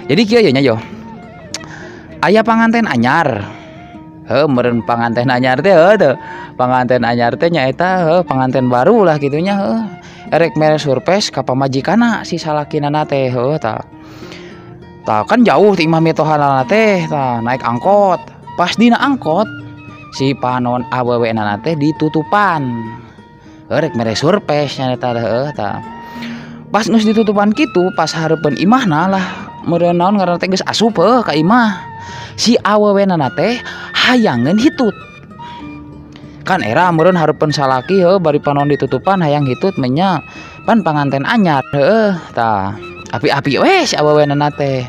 Jadi kieu nya yo. Aya panganten anyar. Meureun panganten anyar teh teu. Panganten anyar teh nyaeta panganten baru lah gitunya erek mere surprise ka pamajikanna si salakinana teh tah. Tah kan jauh ti imah mitohanana teh tah naik angkot. Pas dina angkot si panon awewenana teh ditutupan. Rek mere surprise nyaeta tah. Pas geus ditutupan kitu pas hareupeun imahna lah meureun naon ngaranna teh geus asup ka imah. Si awewenana teh hayangeun hitut. Kan era meureun hareupeun salaki bari panon ditutupan hayang hitut menya pan panganten anyar tah. Api-api we si awewenana teh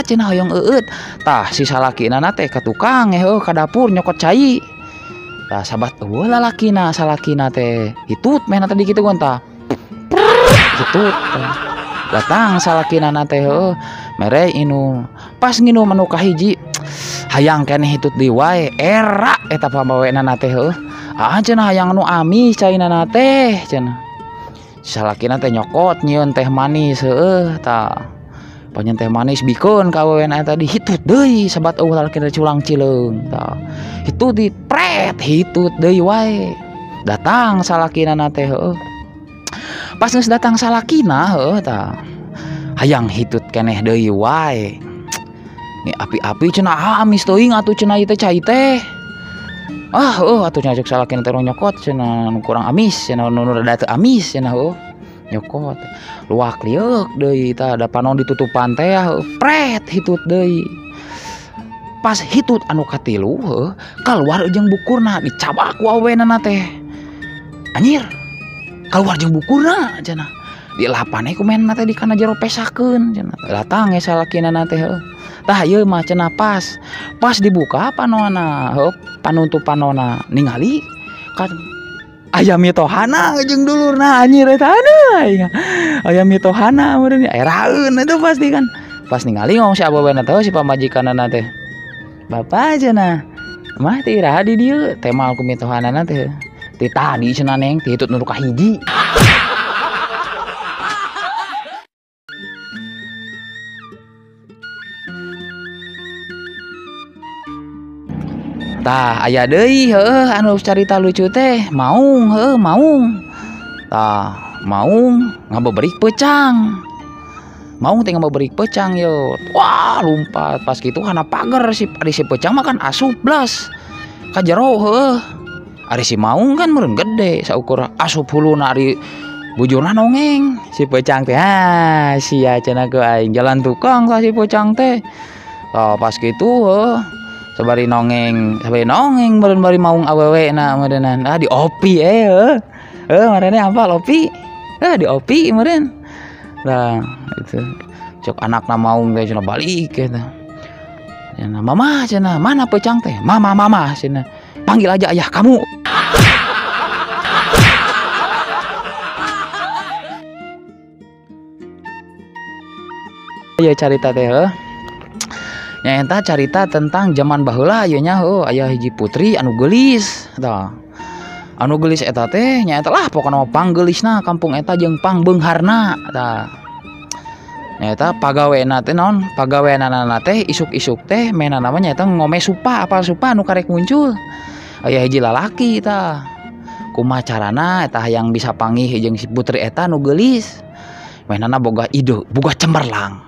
cenah hoyong eueut. Tah si salakinana teh ka tukang ka dapur nyokot cai. Tah sabat eueuh lalakina salakina teh hitut mehna tadi kitu tah. Hitut datang salakinana teh mere inum. Pas nginum anu kahiji hayang keneh hitut deui wae era eta pamawenana teh cenah hayang anu amis cainana teh cenah. Salakina teh nyokot nyieun teh manis tah. Panyen teh manis bikeun ka awewenana tadi hitut deui sabat eueuh lalakina culang cileung tah. Hitut di pret hitut deui wae. Datang salakinana teh pas geus datang salakina tah. Hayang hitut keneh deui wae. Ni api-api cenah amis teuing atuh cenah ieu teh cai teh. Atuh nya cek salakina teh nyokot cenah nu kurang amis cenah nu rada teu amis cenah nyokot. Luak liuk deui tah da panon ditutupan teh pret hitut deui. Pas hitut anu katilu kaluar jeung bukurna dicabak ku awewenana teh. Anjir. Kaluar jeung bukurna cenah. Dilapane ku menna teh di kana jero pesakeun cenah. Datang ge salakinana teh tah ieu mah cenah pas dibuka panonna panutupanonna ningali kan aya mitohana jeung dulurna anjir eta aya mitohana meureun eraeun eta pasti kan. Pas ningali ngomong si awewenana teh si pamajikanana teh. Bapak cenah mah teh iraha di dieu teh mal ku mitohanana teh. Ti tadi cenah neng ti hitut nu kahiji. Tah aya deui anu carita lucu teh maung maung. Tah maung ngabeuberik peucang. Maung teh ngabeuberik peucang yo. Wah lumpat pas kitu kana pager si peucang mah kan asup blas. Ka jero ari si maung kan meureun gede saukur asup huluna ari bujurna nongeng si peucang teh sia cenah ku aing jalan tukang lah si peucang teh. Pas kitu sabari nongeng meureun bari maung awewena meureunan di opi marane apa opi di opi meureun. Lah itu cok anakna maung teh cenah balik eta. Cenah mama cenah mana peucang teh? Mama cenah. Panggil aja ayah kamu. Ya carita teh nyaeta carita tentang zaman baheula ieu nya aya hiji putri anu geulis tah. Anu geulis eta teh nyaeta lah pokona panggeulisna kampung eta jeung pangbeungharna tah. Nyaeta pagaweana teh naon? Pagaweanana teh isuk-isuk teh mena namanya nyaeta ngome supa, apal supa anu karek muncul. Aya hiji lalaki tah. Kumaha carana eta hayang bisa panggih jeung si putri eta nu geulis. Menana boga ide, boga cemerlang.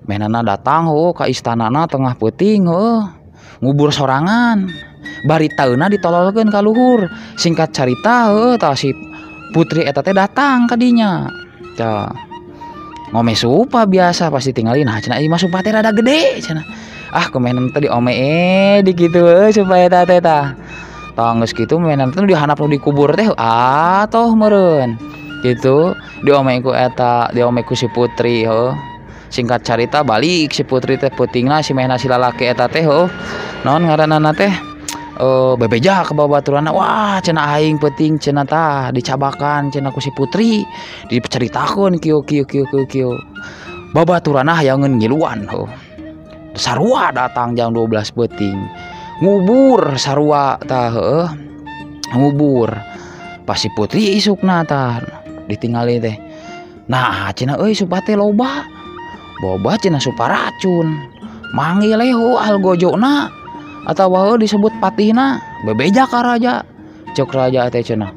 Menana datang ka istanana tengah peuting ngubur sorangan. Bari taeuna ditololkeun ka luhur. Singkat carita tah si putri eta teh datang ka dinya. Tah. Ngome supa biasa pasti tinggalin cenah ieu mah supa teh rada gede cenah. Kemenan teh diomee di kitu supaya eta teh tah. Tah geus kitu menan teh dihanap nu dikubur teh atoh meureun. Kitu diomee ku eta, diomee ku si putri Singkat carita balik si putri teh peutingna si mehna si lalaki eta teh naon ngaranna teh bebeja ke babaturanna. Wah cenah aing peuting cenah tah dicabakan cenah ku si putri diceritakeun kieu babaturanna hayangeun ngiluan sarua datang jam 12 peuting ngubur sarua tah ngubur pas si putri isukna tah ditinggali teh nah cenah euy supa teh loba boba cenah supa racun. Manggil leho algojona atawa disebut patihna bebeja ka raja. Cek raja teh cenah,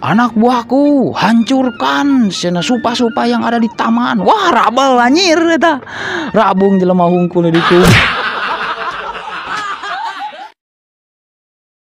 anak buahku hancurkan cenah supa-supa yang ada di taman. Wah rabal anjir eta. Rabung jelema hungkul di dieu.